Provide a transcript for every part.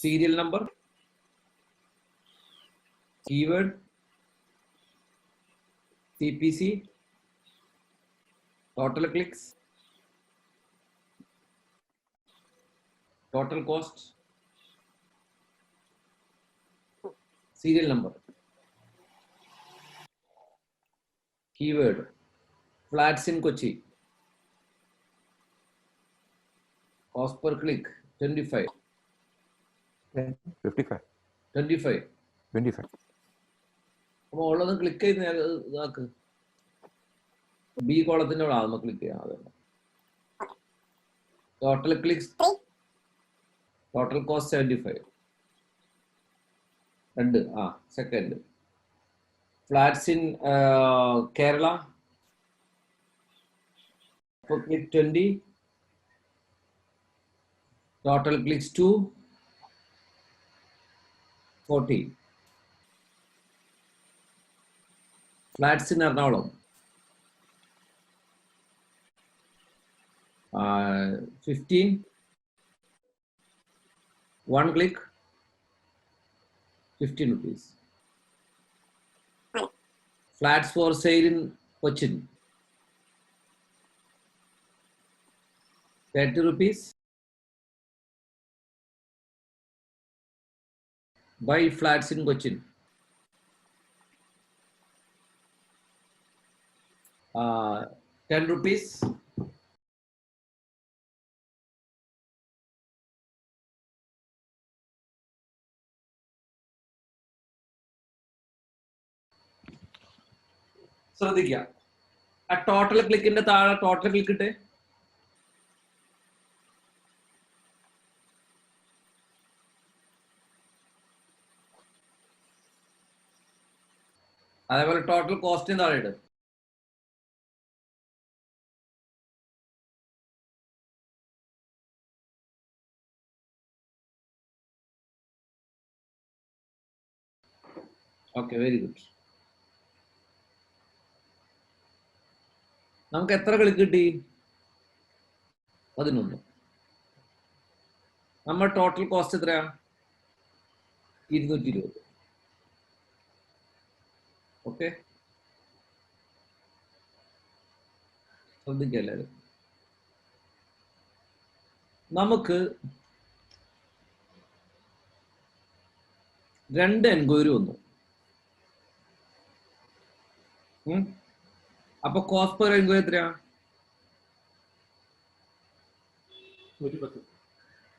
serial number, keyword, CPC, total clicks, total cost, serial number, keyword, flats in Kochi, cost per click 25, 55, 25. 25. അപ്പോൾ ഉള്ളത് click ചെയ്ത് ഇതാക്ക് B കോളത്തിന്റെ അവിടെ ആകുമ്പോൾ click ചെയ്യാം. അതെ, ടോട്ടൽ ക്ലിക്സ്, ടോട്ടൽ കോസ്റ്റ് 75. രണ്ട് second. Flats in Kerala click 20, total clicks 2, 40. Flats in Ernakulam 15, 1 click 15 rupees. Flats for sale in Cochin 30 rupees. Buy flats in Cochin 10 rupees. ശ്രദ്ധിക്കുക, ആ ടോട്ടൽ ക്ലിക്കിന്റെ താഴെ ടോട്ടൽ ക്ലിക്ക് ഇട്ടേ. അതേപോലെ ടോട്ടൽ കോസ്റ്റിന് താഴെ ഇട്. Okay, very good. നമുക്ക് എത്ര click കിട്ടി? 11. നമ്മൾ ടോട്ടൽ കോസ്റ്റ് എത്രയാ? 220. ഓക്കെ, ശ്രദ്ധിക്കുക എല്ലാവരും. നമുക്ക് 2 എൻക്വയറി വന്നു. അപ്പൊ കോസ്റ്റ് പെർ എൻക്വയറി എത്രയാ?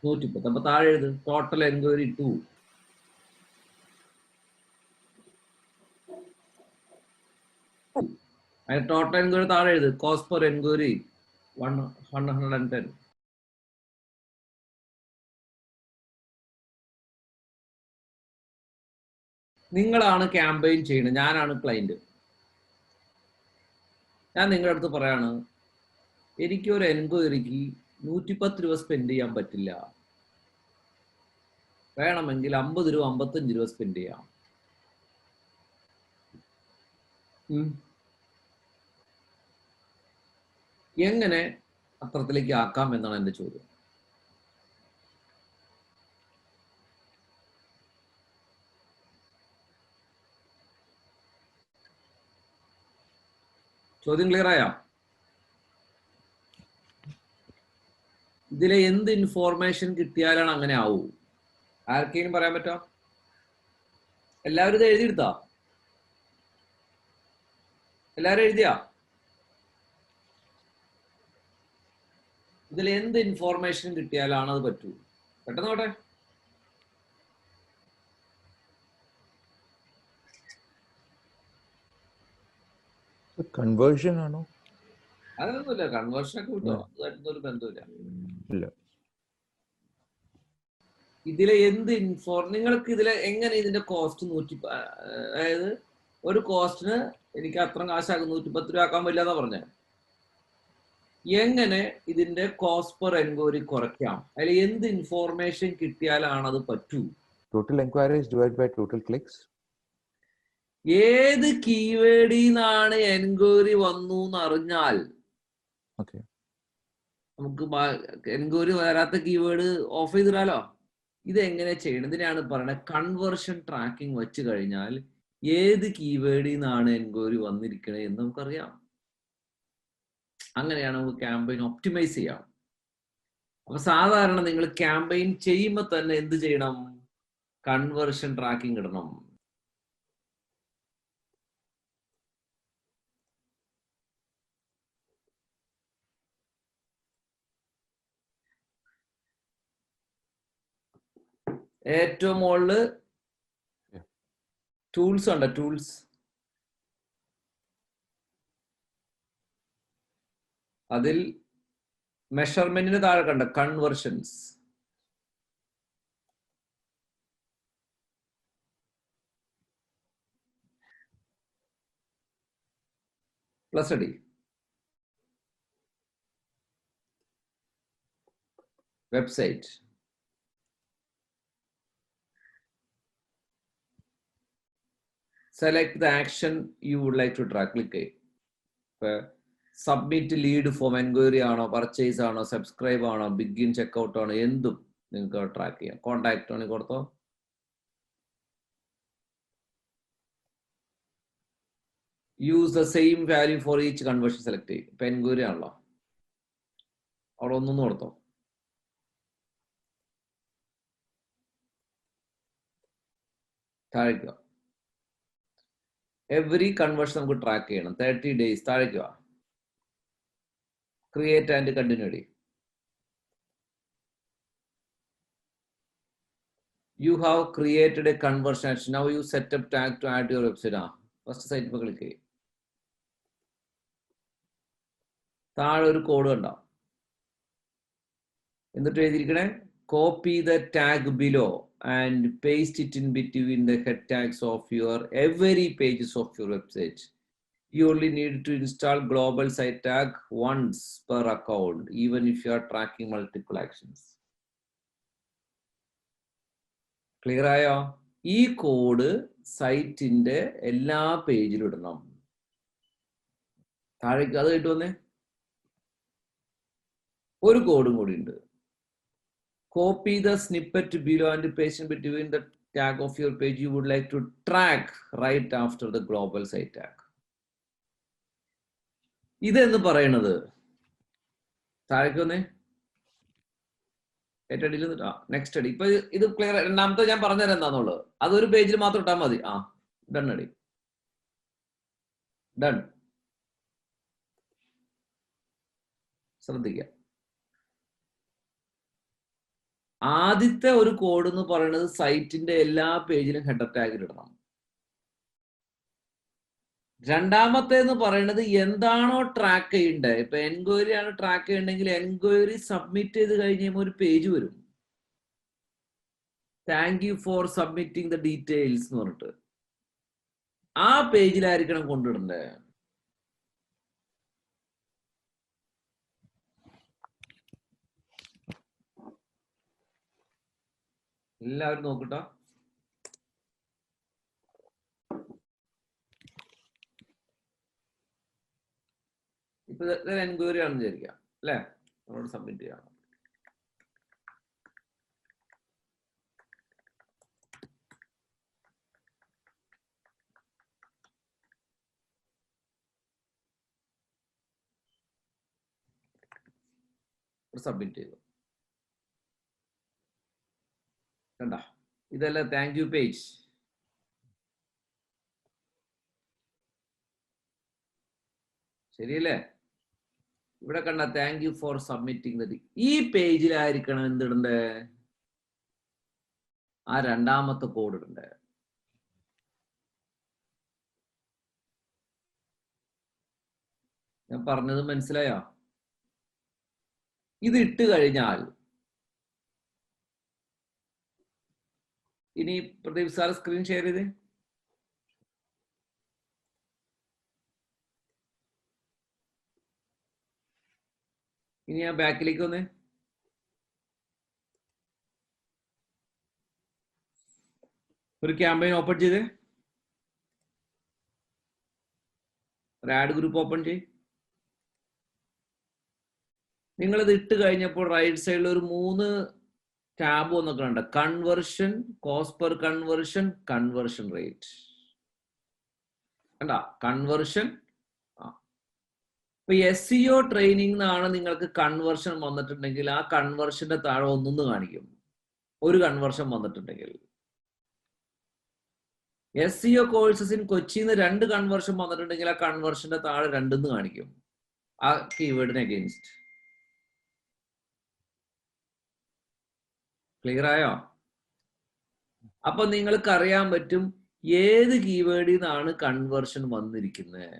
110. അപ്പൊ താഴെ എഴുത് ടോട്ടൽ എൻക്വയറി 2. അതിന് ടോട്ടൽ എൻക്വയറി താഴെ എഴുത് കോസ്റ്റ് പെർ എൻക്വയറി 110. നിങ്ങളാണ് ക്യാമ്പയിൻ ചെയ്യുന്നത്, ഞാനാണ് ക്ലയന്റ്. ഞാൻ നിങ്ങളുടെ അടുത്ത് പറയാണ്, എനിക്ക് ഒരു എൻക്വയറിക്ക് 110 രൂപ സ്പെൻഡ് ചെയ്യാൻ പറ്റില്ല, വേണമെങ്കിൽ 50 രൂപ 55 രൂപ സ്പെൻഡ് ചെയ്യാം. എങ്ങനെ അത്രത്തിലേക്ക് ആക്കാം എന്നാണ് എൻ്റെ ചോദ്യം. ചോദ്യം ക്ലിയർ ആയോ? ഇതിലെ എന്ത് ഇൻഫോർമേഷൻ കിട്ടിയാലാണ് അങ്ങനെ ആവൂ? ആർക്കെങ്കിലും പറയാൻ പറ്റോ? എല്ലാവരും ഇത് എഴുതിയെടുത്താ? എല്ലാവരും എഴുതിയാ? ഇതിൽ എന്ത് ഇൻഫോർമേഷൻ കിട്ടിയാലാണ് അത് പറ്റൂ? പെട്ടെന്ന് നോട്ടെ. കൺവേർഷൻ ആണോ? അതൊന്നുമില്ല, കൺവേർഷൻ ഒക്കെ കിട്ടോ, അതായിട്ടൊന്നും ഒരു ബന്ധമില്ല. ഇതിലെ എന്ത് നിങ്ങൾക്ക് ഇതിലെ എങ്ങനെ ഇതിന്റെ കോസ്റ്റ് അതായത് ഒരു കോസ്റ്റിന് എനിക്ക് അത്ര കാശാക്കും 110 രൂപ ആക്കാൻ പറ്റില്ല എന്നാ പറഞ്ഞത്. എങ്ങനെ ഇതിന്റെ കോസ്റ്റ് പെർ എൻക്വയറി കുറയ്ക്കാം? അതിൽ എന്ത് ഇൻഫോർമേഷൻ കിട്ടിയാലാണ് അത് പറ്റൂ? Total enquiries divide by total clicks. ഏത് കീവേഡിൽ നിന്നാണ് എൻക്വയറി വന്നു എന്ന് അറിഞ്ഞാൽ നമുക്ക് എൻക്വയറി വരാത്ത കീവേഡ് ഓഫ് ചെയ്തിടാലോ. ഇതെങ്ങനെ ചെയ്യണം? ഇതിനാണ് പറയുന്നത് കൺവേർഷൻ ട്രാക്കിംഗ് വെച്ച് കഴിഞ്ഞാൽ ഏത് കീവേഡിൽ നിന്നാണ് എൻക്വയറി വന്നിരിക്കണത് എന്ന് നമുക്കറിയാം. അങ്ങനെയാണ് നമുക്ക് ക്യാമ്പയിൻ ഒപ്റ്റിമൈസ് ചെയ്യാം. അപ്പൊ സാധാരണ നിങ്ങൾ ക്യാമ്പയിൻ ചെയ്യുമ്പോൾ തന്നെ എന്ത് ചെയ്യണം? കൺവേർഷൻ ട്രാക്കിംഗ് ഇടണം. ഏറ്റവും മുകളില് ടൂൾസ് ഉണ്ട്, ടൂൾസ്. അതിൽ മെഷർമെന്റിന് താഴെ കണ്ട കൺവേർഷൻസ്. പ്ലസ് അടി. Website. Select the action you would like to track. Click here. Submit lead form, enquiry ആണോ, പർച്ചേസ് ആണോ, സബ്സ്ക്രൈബ് ആണോ, ബിഗിൻ ചെക്ക്ഔട്ട് ആണോ, എന്തും നിങ്ങൾക്ക് ട്രാക്ക് ചെയ്യാം. കോൺടാക്ട് ആണ് കൊടുത്തോ. Use the same value for each conversion select ചെയ്യും. ഇപ്പൊ എൻക്വയറി ആണല്ലോ, അവിടെ ഒന്നൊന്നും കൊടുത്തോ. താഴേക്കുക. എവറി കൺവേർഷൻ നമുക്ക് ട്രാക്ക് ചെയ്യണം. 30 days. താഴേക്കുക. Create and continue day. You have created a conversion action. Now you set up tag to add to your website. First site click ചെയ്യും. താഴെ ഒരു കോഡ് കണ്ടോ? എന്നിട്ട് എഴുതിയിരിക്കണേ copy the tag below and paste it in between the head tags of your every pages of your website. You only need to install global site tag once per account, even if you are tracking multiple actions. Clear ആയോ? ഈ code സൈറ്റിന്റെ എല്ലാ പേജിലും ഇടണം. താഴേക്ക് അത് കേട്ടു വന്നേ. ഒരു കോഡും കൂടി ഉണ്ട്. Copy the snippet below and paste in between the tag of your page you would like to track right after the global site tag. ഇതെന്ന് പറയുന്നത് താഴേക്ക് വന്നേ. ഏറ്റടിയിൽ നെക്സ്റ്റ് അടി. ഇപ്പൊ ഇത് ക്ലിയർ. രണ്ടാമത്തെ ഞാൻ പറഞ്ഞുതരാം എന്താന്നുള്ളത്. അതൊരു പേജിൽ മാത്രം ഇട്ടാൽ മതി. ഡൺ അടി. ഡൺ. ശ്രദ്ധിക്കുക. ആദ്യത്തെ ഒരു കോഡ് എന്ന് പറയുന്നത് സൈറ്റിന്റെ എല്ലാ പേജിലും ഹെഡർ ടാഗിൽ ഇടണം. രണ്ടാമത്തെ എന്ന് പറയുന്നത് എന്താണോ ട്രാക്ക് ചെയ്യേണ്ടത്. ഇപ്പൊ എൻക്വയറി ആണ് ട്രാക്ക് ചെയ്യണമെങ്കിൽ എൻക്വയറി സബ്മിറ്റ് ചെയ്ത് കഴിഞ്ഞുമ്പോൾ ഒരു പേജ് വരും. Thank you for submitting the details എന്ന് പറഞ്ഞിട്ട് ആ പേജിലായിരിക്കണം കൊണ്ടിടണ്ടേ. എല്ലാവരും നോക്കട്ടോ. ഇപ്പൊ എൻക്വയറി ആണെന്ന് വിചാരിക്കാം അല്ലെ, നമ്മളോട് സബ്മിറ്റ് ചെയ്യണം. സബ്മിറ്റ് ചെയ്തു. കണ്ട, ഇതല്ല താങ്ക് യു പേജ്. ശരിയല്ലേ? ഇവിടെ കണ്ട thank you for submitting the. ഈ പേജിലായിരിക്കണം എന്തിടണ്ടേ? ആ രണ്ടാമത്തെ കോഡ് ഇടണ്ടേ. ഞാൻ പറഞ്ഞത് മനസ്സിലായോ? ഇത് ഇട്ട് കഴിഞ്ഞാൽ ഇനി പ്രദീപ് സാർ സ്ക്രീൻ ഷെയർ ചെയ്ത് ഇനി ഞാൻ ബാക്കിലേക്ക് വന്ന് ഒരു ക്യാമ്പയിൻ ഓപ്പൺ ചെയ്ത് ഒരു ആഡ് ഗ്രൂപ്പ് ഓപ്പൺ ചെയ്ത് നിങ്ങളിത് ഇട്ട് കഴിഞ്ഞപ്പോൾ റൈറ്റ് സൈഡിൽ ഒരു 3 ടാബ് എന്നൊക്കെ ഉണ്ട്. Conversion, cost per conversion, conversion rate കണ്ട കൺവേർഷൻ. ഇപ്പൊ SEO ട്രെയിനിങ് എന്നാണ് നിങ്ങൾക്ക് കൺവേർഷൻ വന്നിട്ടുണ്ടെങ്കിൽ ആ കൺവേർഷന്റെ താഴെ ഒന്നൊന്ന് കാണിക്കും. ഒരു കൺവേർഷൻ വന്നിട്ടുണ്ടെങ്കിൽ SEO കോഴ്സസ് ഇൻ കൊച്ചിന്ന് 2 കൺവേർഷൻ വന്നിട്ടുണ്ടെങ്കിൽ ആ കൺവേർഷന്റെ താഴെ 2 കാണിക്കും ആ കീവേഡിന് അഗെയിൻസ്റ്റ്. ക്ലിയർ ആയോ? അപ്പൊ നിങ്ങൾക്ക് അറിയാൻ പറ്റും ഏത് കീവേഡിൽ നിന്നാണ് കൺവേർഷൻ വന്നിരിക്കുന്നത്.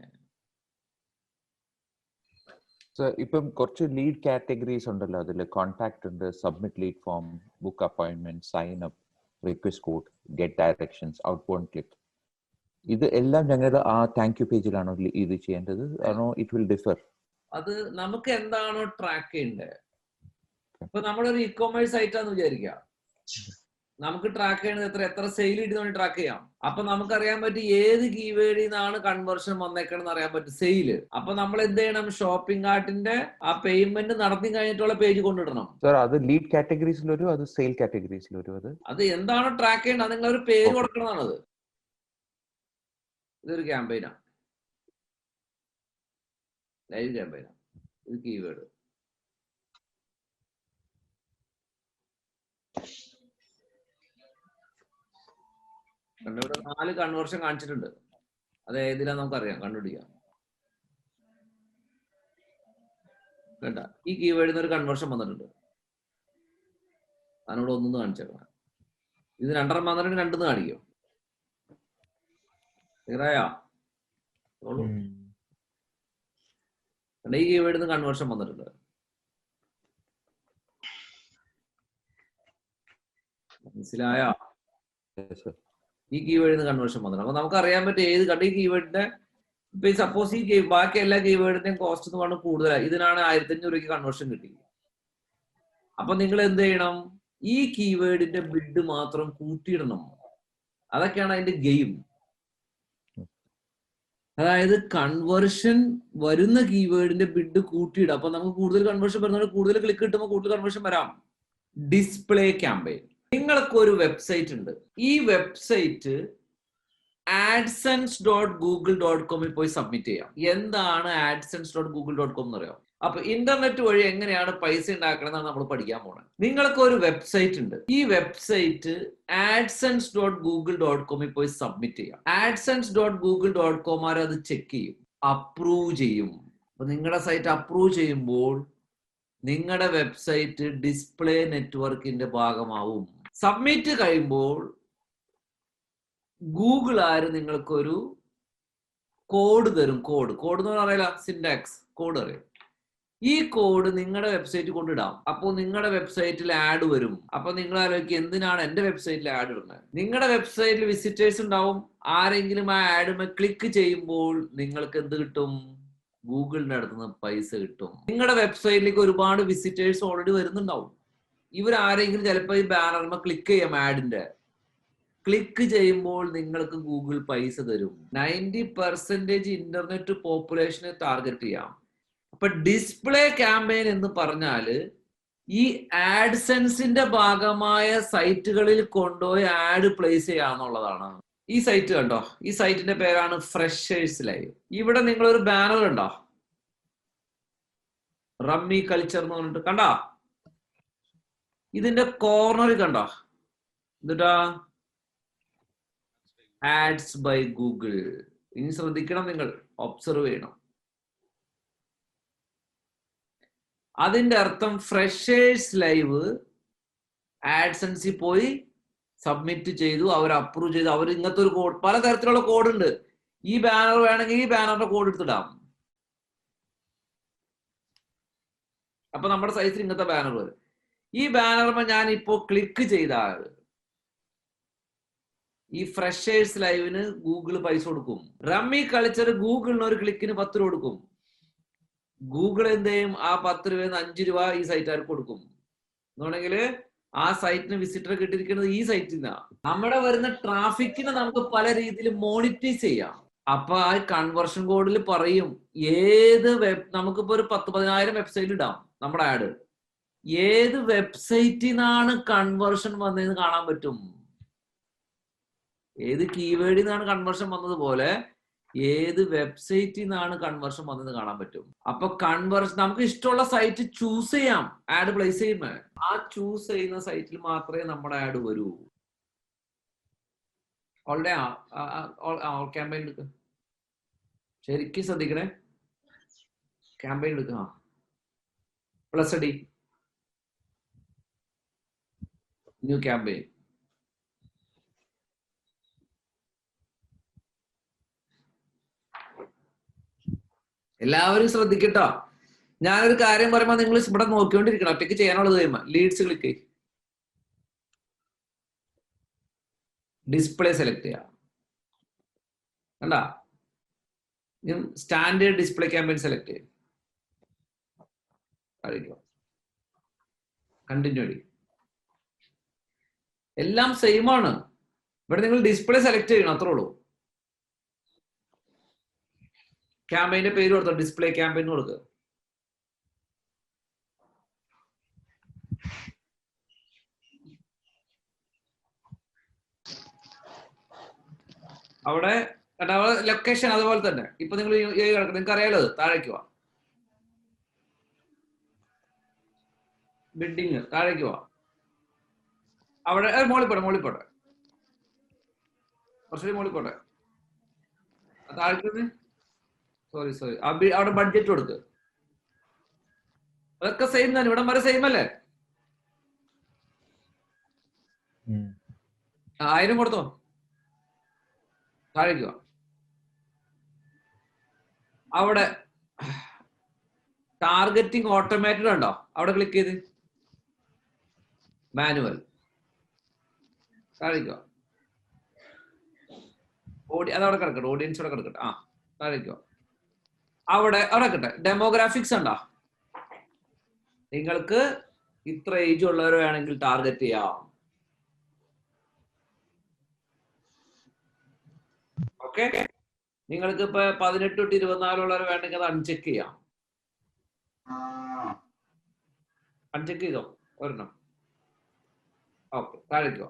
ഇപ്പം കുറച്ച് ലീഡ് കാറ്റഗറീസ് ഉണ്ടല്ലോ, അതിൽ കോൺടാക്ട് ഉണ്ട്, submit lead form, book appointment, sign up, request code, get directions, outbound click. ഇത് എല്ലാം ഞങ്ങൾ ആ താങ്ക് യു പേജിലാണോ ഇത് ചെയ്യേണ്ടത്? ആണോ ഇറ്റ് വിൽ ഡിഫർ? അത് നമുക്ക് എന്താണോ ട്രാക്ക് ചെയ്യേണ്ടത്. ഇപ്പൊ നമ്മളൊരു ഇ-കൊമേഴ്സ് സൈറ്റാന്ന് വിചാരിക്കുക, നമുക്ക് ട്രാക്ക് ചെയ്യണത് എത്ര സെയിൽ കിട്ടുന്ന ട്രാക്ക് ചെയ്യാം. അപ്പൊ നമുക്കറിയാൻ പറ്റും ഏത് കീവേഡിൽ നിന്നാണ് കൺവേർഷൻ വന്നേക്കണെന്ന് അറിയാൻ പറ്റും. സെയില്. അപ്പൊ നമ്മൾ എന്ത് ചെയ്യണം? ഷോപ്പിംഗ് കാർട്ടിന്റെ ആ പേയ്മെന്റ് നടത്തി കഴിഞ്ഞിട്ടുള്ള പേജ് കൊണ്ടിടണം. അത് ലീഡ് കാറ്റഗറീസിൽ വരും, അത് സെയിൽ കാറ്റഗറീസിൽ വരും. അത് എന്താണോ ട്രാക്ക് ചെയ്യേണ്ടത് നിങ്ങൾ ഒരു പേര് കൊടുക്കണമെന്നാണത്. ഇതൊരു ക്യാമ്പയിനാ, ലൈവ് ക്യാമ്പയിനാ. ഇത് കീവേഡ്. ഇവിടെ 4 കൺവേർഷൻ കാണിച്ചിട്ടുണ്ട്. അത് ഏതിലാ നമുക്കറിയാം, കണ്ടുപിടിക്കാം. വേണ്ട, ഈ കീവേഡിൽ നിന്ന് ഒരു കൺവേർഷൻ വന്നിട്ടുണ്ട്. അതിനോട് 1 കാണിച്ചേക്കണം. ഇത് 2 വന്നിട്ടുണ്ട്, 2 കാണിക്കും. ക്ലിയറായോ? ഈ കീവേഡിൽ നിന്ന് കൺവേർഷൻ വന്നിട്ടുണ്ട്. മനസ്സിലായോ? ഈ കീവേഡിൽ നിന്ന് കൺവേർഷൻ വന്നിട്ടുണ്ട്. അപ്പൊ നമുക്ക് അറിയാൻ പറ്റും ഏത് കണ്ട ഈ കീവേഡിന്റെ. ഇപ്പൊ സപ്പോസ് ഈ ബാക്കി എല്ലാ കീവേഡിന്റെയും കോസ്റ്റ് എന്ന് പറഞ്ഞാൽ കൂടുതലായി. ഇതിനാണ് 1500 രൂപയ്ക്ക് കൺവേർഷൻ കിട്ടി. അപ്പൊ നിങ്ങൾ എന്ത് ചെയ്യണം? ഈ കീവേഡിന്റെ ബിഡ് മാത്രം കൂട്ടിയിടണം. അതൊക്കെയാണ് അതിന്റെ ഗെയിം. അതായത് കൺവേർഷൻ വരുന്ന കീവേഡിന്റെ ബിഡ് കൂട്ടിയിടുക. അപ്പൊ നമുക്ക് കൂടുതൽ കൺവേർഷൻ വരുന്നത് കൂടുതൽ ക്ലിക്ക് കിട്ടുമ്പോൾ കൂടുതൽ കൺവേർഷൻ വരാം. Display campaign. നിങ്ങൾക്ക് ഒരു വെബ്സൈറ്റ് ഉണ്ട്. ഈ വെബ്സൈറ്റ് adsense.google.com പോയി സബ്മിറ്റ് ചെയ്യാം. എന്താണ് adsense.google.com എന്ന് അറിയാം? അപ്പൊ ഇന്റർനെറ്റ് വഴി എങ്ങനെയാണ് പൈസ ഉണ്ടാക്കണമെന്നാണ് നമ്മൾ പഠിക്കാൻ പോണത്. നിങ്ങൾക്ക് ഒരു വെബ്സൈറ്റ് ഉണ്ട്. ഈ വെബ്സൈറ്റ് adsense.google.com പോയി സബ്മിറ്റ് ചെയ്യാം. adsense.google.com അത് ചെക്ക് ചെയ്യും, അപ്രൂവ് ചെയ്യും. അപ്പൊ നിങ്ങളുടെ സൈറ്റ് അപ്രൂവ് ചെയ്യുമ്പോൾ നിങ്ങളുടെ വെബ്സൈറ്റ് ഡിസ്പ്ലേ നെറ്റ്വർക്കിന്റെ ഭാഗമാവും. സബ്മിറ്റ് കഴിയുമ്പോൾ ഗൂഗിൾ നിങ്ങൾക്കൊരു കോഡ് തരും. കോഡ് എന്ന് പറയില്ല, സിൻടാക്സ് കോഡ് അറിയാം. ഈ കോഡ് നിങ്ങളുടെ വെബ്സൈറ്റ് കൊണ്ടിടാം. അപ്പോൾ നിങ്ങളുടെ വെബ്സൈറ്റിൽ ആഡ് വരും. അപ്പൊ നിങ്ങൾ ആലോചിക്കുക, എന്തിനാണ് എന്റെ വെബ്സൈറ്റിൽ ആഡ് ഇടുന്നത്? നിങ്ങളുടെ വെബ്സൈറ്റിൽ വിസിറ്റേഴ്സ് ഉണ്ടാവും. ആരെങ്കിലും ആ ആഡ് ക്ലിക്ക് ചെയ്യുമ്പോൾ നിങ്ങൾക്ക് എന്ത് കിട്ടും? ഗൂഗിളിന്റെ അടുത്ത് നിന്ന് പൈസ കിട്ടും. നിങ്ങളുടെ വെബ്സൈറ്റിലേക്ക് ഒരുപാട് വിസിറ്റേഴ്സ് ഓൾറെഡി വരുന്നുണ്ടാവും. ഇവരാരെങ്കിലും ചിലപ്പോൾ ഈ ബാനറിന് ക്ലിക്ക് ചെയ്യാം. ആഡിന്റെ ക്ലിക്ക് ചെയ്യുമ്പോൾ നിങ്ങൾക്ക് ഗൂഗിൾ പൈസ തരും. 90% ഇന്റർനെറ്റ് പോപ്പുലേഷനെ ടാർഗറ്റ് ചെയ്യാം. അപ്പൊ ഡിസ്പ്ലേ ക്യാമ്പയിൻ എന്ന് പറഞ്ഞാല് ഈ ആഡ്സെൻസിന്റെ ഭാഗമായ സൈറ്റുകളിൽ കൊണ്ടുപോയി ആഡ് പ്ലേസ് ചെയ്യാന്നുള്ളതാണ്. ഈ സൈറ്റ് കണ്ടോ? ഈ സൈറ്റിന്റെ പേരാണ് ഫ്രഷേഴ്സ് ലൈവ്. ഇവിടെ നിങ്ങളൊരു ബാനർ കണ്ടോ? റമ്മി കൾച്ചർ എന്ന് പറഞ്ഞിട്ട് കണ്ടോ? ഇതിന്റെ കോർണറിൽ കണ്ടോ? എന്നിട്ടാ ആഡ്സ് ബൈ ഗൂഗിൾ. ഇനി ശ്രദ്ധിക്കണം, നിങ്ങൾ ഒബ്സർവ് ചെയ്യണം. അതിന്റെ അർത്ഥം ഫ്രഷേഴ്സ് ലൈവ് ആഡ്സെൻസിൽ പോയി സബ്മിറ്റ് ചെയ്തു, അവർ അപ്രൂവ് ചെയ്തു. അവർ ഇങ്ങനത്തെ ഒരു കോഡ്, പലതരത്തിലുള്ള കോഡ് ഉണ്ട്. ഈ ബാനർ വേണമെങ്കിൽ ഈ ബാനറിന്റെ കോഡ് എടുത്തിടാം. അപ്പൊ നമ്മുടെ സൈസിൽ ഇങ്ങനത്തെ ബാനർ വരും. ഈ ബാനറുമ്പോൾ ഞാൻ ഇപ്പോ ക്ലിക്ക് ചെയ്താൽ ഈ ഫ്രഷേഴ്സ് ലൈവിന് ഗൂഗിൾ പൈസ കൊടുക്കും. റമ്മി കൾച്ചർ ഗൂഗിളിന് ഒരു ക്ലിക്കിന് 10 രൂപ കൊടുക്കും. ഗൂഗിൾ എന്ത് ചെയ്യും? ആ 10 രൂപയിൽ 5 രൂപ ഈ സൈറ്റുകാർക്ക് കൊടുക്കും. എന്നുണ്ടെങ്കിൽ ആ സൈറ്റിന് വിസിറ്റർ കിട്ടിയിരിക്കുന്നത് ഈ സൈറ്റിൽ നിന്നാണ്. നമ്മുടെ വരുന്ന ട്രാഫിക്കിനെ നമുക്ക് പല രീതിയിൽ മോണിറ്റൈസ് ചെയ്യാം. അപ്പൊ ആ കൺവേർഷൻ കോഡിൽ പറയും ഏത് നമുക്കിപ്പോ ഒരു 10,000 വെബ്സൈറ്റ് ഇടാം നമ്മുടെ ആഡ്. ഏത് വെബ്സൈറ്റിൽ നിന്നാണ് കൺവേർഷൻ വന്നതെന്ന് കാണാൻ പറ്റും. ഏത് കീവേഡിൽ നിന്നാണ് കൺവേർഷൻ വന്നതുപോലെ ഏത് വെബ്സൈറ്റിൽ നിന്നാണ് കൺവേർഷൻ വന്നതെന്ന് കാണാൻ പറ്റും. അപ്പൊ കൺവേർഷൻ നമുക്ക് ഇഷ്ടമുള്ള സൈറ്റ് ചൂസ് ചെയ്യാം. ആഡ് പ്ലേസ് ചെയ്യുമ്പോൾ ആ ചൂസ് ചെയ്യുന്ന സൈറ്റിൽ മാത്രമേ നമ്മുടെ ആഡ് വരൂ. ഓൾറെഡി ക്യാമ്പയിൻ എടുക്കുക, ശരിക്കും ശ്രദ്ധിക്കണേ. ക്യാമ്പയിൻ എടുക്കുക, പ്ലസ് അടി ന്യൂ ക്യാമ്പയിൻ. എല്ലാവരും ശ്രദ്ധിക്കട്ടോ. ഞാനൊരു കാര്യം പറയുമ്പോൾ നിങ്ങൾ ഇവിടെ നോക്കിക്കൊണ്ടിരിക്കണം. ഒറ്റയ്ക്ക് ചെയ്യാനുള്ളത് കഴിയുമ്പോൾ ലീഡ്സ് ക്ലിക്ക് ചെയ്യും, ഡിസ്പ്ലേ സെലക്ട് ചെയ്യാം. കണ്ട, സ്റ്റാൻഡേർഡ് ഡിസ്പ്ലേ ക്യാമ്പയിൻ സെലക്ട് ചെയ്യും, കണ്ടിന്യൂ അടി. എല്ലാം സെയിം ആണ്. ഇവിടെ നിങ്ങൾ ഡിസ്പ്ലേ സെലക്ട് ചെയ്യണം, അത്രേ ഉള്ളൂ. ക്യാമ്പയിന്റെ പേര് കൊടുത്തോ, ഡിസ്പ്ലേ ക്യാമ്പയിൻ കൊടുക്കുക. അവിടെ ലൊക്കേഷൻ അതുപോലെ തന്നെ. ഇപ്പൊ നിങ്ങൾ നിങ്ങൾക്ക് അറിയാലോ, താഴേക്ക് പോവാ, ബിൽഡിങ് താഴേക്ക് പോവാ. അവിടെ മോളിപ്പോട്ടെ കുറച്ചുകൂടി മോളിപ്പോട്ടെ, താഴേക്ക്. സോറി അവിടെ ബഡ്ജറ്റ് കൊടുക്കുക. അതൊക്കെ സെയിം തന്നെ, ഇവിടം വരെ സെയിം അല്ലേ? 1000 കൊടുത്തോ, താഴേക്ക് വാ. അവിടെ ടാർഗറ്റിംഗ് ഓട്ടോമാറ്റഡ് ഉണ്ടോ? അവിടെ ക്ലിക്ക് ചെയ്ത് മാനുവൽ താഴേക്ക് വാ. അതവിടെ കിടക്കട്ടെ, ഓഡിയൻസ് അവിടെ കിടക്കട്ടെ. താഴേക്ക് വാ. അവിടെ കിട്ടെ ഡെമോഗ്രാഫിക്സ് ഉണ്ടോ? നിങ്ങൾക്ക് ഇത്ര ഏജ് ഉള്ളവർ വേണമെങ്കിൽ ടാർഗറ്റ് ചെയ്യാം. ഓക്കെ, നിങ്ങൾക്ക് ഇപ്പൊ 18 തൊട്ട് 24 ഉള്ളവർ വേണമെങ്കിൽ അത് അൺചെക്ക് ചെയ്യാം. അൺചെക്ക് ചെയ്തോ ഒരെണ്ണം. ഓക്കെ, താഴേക്കോ.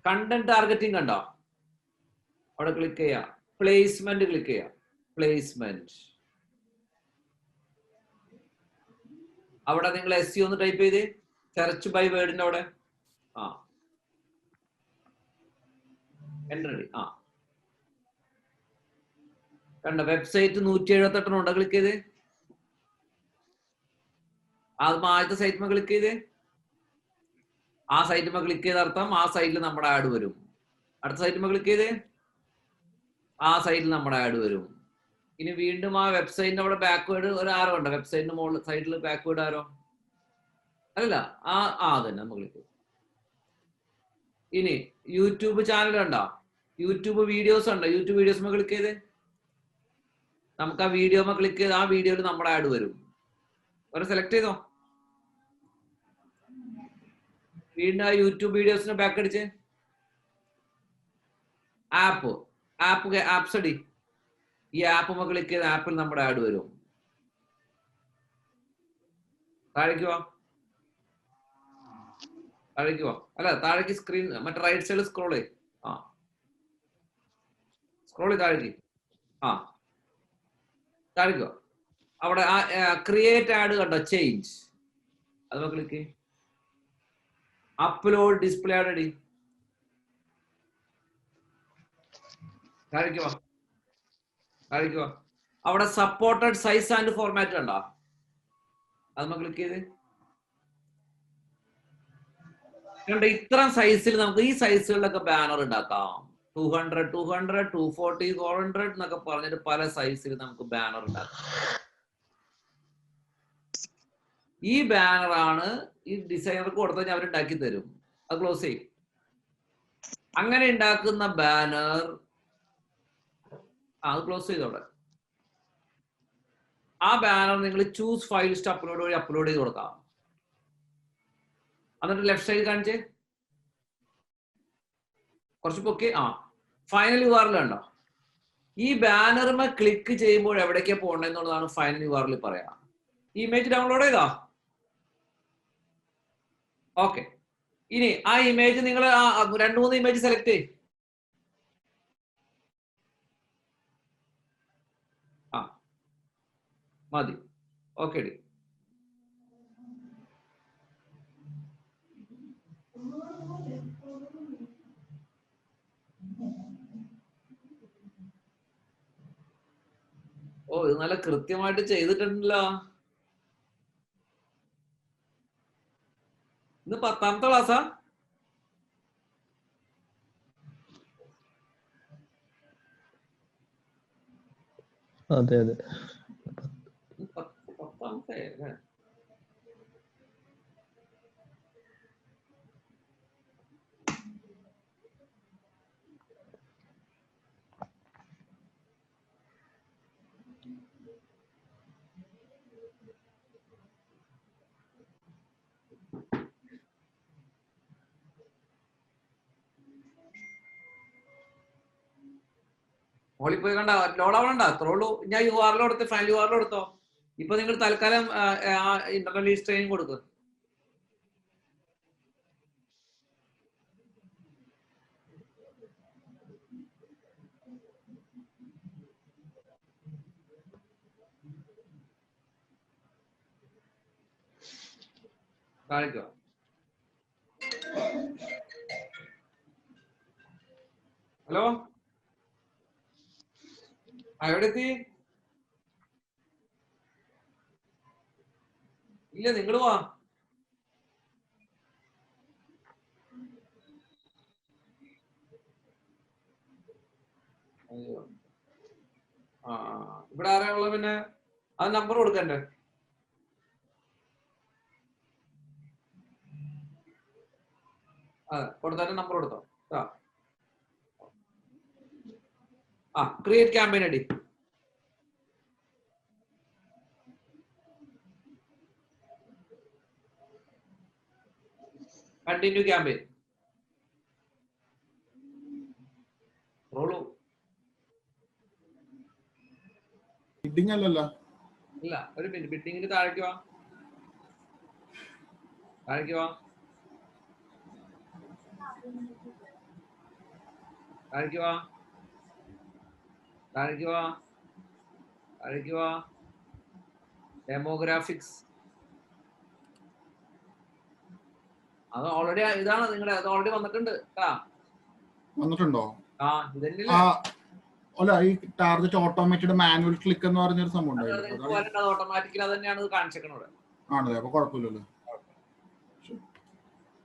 കണ്ടന്റ് ടാർഗറ്റിംഗ് കണ്ടോ? അവിടെ ക്ലിക്ക് ചെയ്യാം, പ്ലേസ്മെന്റ് ക്ലിക്ക് ചെയ്യാം. പ്ലേസ്മെന്റ് അവിടെ നിങ്ങൾ SEO ഒന്ന് ടൈപ്പ് ചെയ്ത് സെർച്ച് ബൈ വേർഡിന്റെ അവിടെ എൻ്റർ. കണ്ട വെബ്സൈറ്റ് 178 ഉണ്ടോ? ക്ലിക്ക് ചെയ്ത് ആദ്യത്തെ സൈറ്റ് ക്ലിക്ക് ചെയ്ത് ആ സൈറ്റ് ക്ലിക്ക് ചെയ്ത അർത്ഥം ആ സൈറ്റിൽ നമ്മുടെ ആഡ് വരും. അടുത്ത സൈറ്റ് ക്ലിക്ക് ചെയ്ത് ആ സൈറ്റിൽ നമ്മുടെ ആഡ് വരും. ഇനി വീണ്ടും ആ വെബ്സൈറ്റിന്റെ അവിടെ ബാക്ക്വേർഡ് ഒരു ആരോ ഉണ്ടോ? വെബ്സൈറ്റിന്റെ മുകളിൽ സൈഡിൽ ബാക്ക്വേർഡ് ആരോ അല്ല, അതന്നെ നമ്മൾ ക്ലിക്ക് ചെയ്തു. ഇനി യൂട്യൂബ് ചാനൽ ഉണ്ടോ? യൂട്യൂബ് വീഡിയോസ് ഉണ്ടോ? യൂട്യൂബ് വീഡിയോസ് ക്ലിക്ക് ചെയ്ത് നമുക്ക് ആ വീഡിയോ ക്ലിക്ക് ചെയ്ത് ആ വീഡിയോയിൽ നമ്മുടെ ആഡ് വരും. ഒരു സെലക്ട് ചെയ്തോ. വീണ്ടും ആ യൂട്യൂബ് വീഡിയോസിന് ബാക്ക് അടിച്ച് ആപ്സ് അടി. ഈ ആപ്പ് ക്ലിക്ക് ചെയ്ത് ആപ്പിൽ നമ്മുടെ ആഡ് വരും. താഴേക്ക് വാ. അല്ല, താഴേക്ക് സ്ക്രീൻ മറ്റേ റൈറ്റ് സൈഡിൽ സ്ക്രോൾ ചെയ്യും. സ്ക്രോൾ ചെയ്ത് താഴേക്ക് താഴേക്ക് വാ. അവിടെ ക്രിയേറ്റ് ആഡ് കണ്ടോ? ചേഞ്ച് അത് ക്ലിക്ക്. അപ്ലോഡ് ഡിസ്പ്ലേ ആഡ് അടി. താഴേക്ക് വാ. അവിടെ സപ്പോർട്ടഡ് സൈസ് ആൻഡ് ഫോർമാറ്റ് ഉണ്ടോ? അത് ക്ലിക്ക് ചെയ്ത് കണ്ട ഇത്തരം സൈസിൽ നമുക്ക് ഈ സൈസുകളിലൊക്കെ ബാനർ ഉണ്ടാക്കാം. 200, 200, 240, 400 എന്നൊക്കെ പറഞ്ഞിട്ട് പല സൈസിൽ നമുക്ക് ബാനർ ഉണ്ടാക്കാം. ഈ ബാനറാണ് ഈ ഡിസൈനർക്ക് കൊടുത്താൽ അവരുണ്ടാക്കി തരും. അത് ക്ലോസ് ചെയ്യും. അങ്ങനെ ഉണ്ടാക്കുന്ന ബാനർ അത് ക്ലോസ് ചെയ്തോടെ. ആ ബാനർ നിങ്ങൾ ചൂസ് ഫയൽസ് അപ്ലോഡ് വഴി അപ്ലോഡ് ചെയ്ത് കൊടുക്കാം. എന്നിട്ട് ലെഫ്റ്റ് സൈഡ് കാണിച്ച് കുറച്ച് പൊക്കി ഫൈനൽ URL ഉണ്ടോ? ഈ ബാനറുമേ ക്ലിക്ക് ചെയ്യുമ്പോൾ എവിടേക്കാ പോകേണ്ടതെന്നുള്ളതാണ് ഫൈനൽ URL പറയാം. ഈ ഇമേജ് ഡൗൺലോഡ് ചെയ്താ? ഓക്കെ. ഇനി ആ ഇമേജ് നിങ്ങൾ 2-3 ഇമേജ് സെലക്ട് ചെയ്യും. ആ മതി. Okay D. ഓ, ഇത് നല്ല കൃത്യമായിട്ട് ചെയ്തിട്ടുണ്ടല്ലോ. ഇന്ന് 10ാമത്തെ ക്ലാസ്സാ? അതെ അതെ, 10ാമത്തെ അല്ലേ? മോളിൽ പോയി കണ്ട ലോഡ് ആവണ്ട, അത്രേ ഉള്ളൂ. ഞാൻ URL കൊടുത്ത് ഫയൽ URL കൊടുത്തോ. ഇപ്പൊ നിങ്ങൾ തൽക്കാലം ഇന്റർണൽ ട്രെയിനിങ് കൊടുക്കുക. കാണിക്കുക. ഹലോ, എവിടെ എത്തി? ഇല്ല, നിങ്ങൾ വാ. ഇവിടെ ആരാ ഉള്ളത്? പിന്നെ അത് നമ്പർ കൊടുക്കണ്ടേ? കൊടുത്താലും നമ്പർ കൊടുത്തോ. Create campaign ID. Continue campaign. റോളു ബിഡിങ് അല്ലല്ലോ. ഇല്ല, ഒരു മിനിറ്റ്. ബിഡിങ്ങിന് താഴേക്ക് വാ, താഴേക്ക് വാ, താഴേക്ക് വാ, താഴേക്ക് വാ, താഴേക്ക് വാ. ഡെമോഗ്രാഫിക്സ്. അത് ഓൾറെഡി ഇതാണ് നിങ്ങളുടെ, അത് ഓൾറെഡി വന്നിട്ടുണ്ട്. വന്നിട്ടുണ്ടോ? ഇതല്ലേ അല്ല, ഈ ടാർഗറ്റ് ഓട്ടോമേറ്റഡ് മാനുവൽ ക്ലിക്ക് എന്ന് പറഞ്ഞൊരു സംഭവം ഓട്ടോമാറ്റിക്കലി അത് തന്നെയാണ് കാണിച്ചേക്കണത്. ആണല്ലേ? അപ്പൊ കുഴപ്പമില്ലല്ലോ.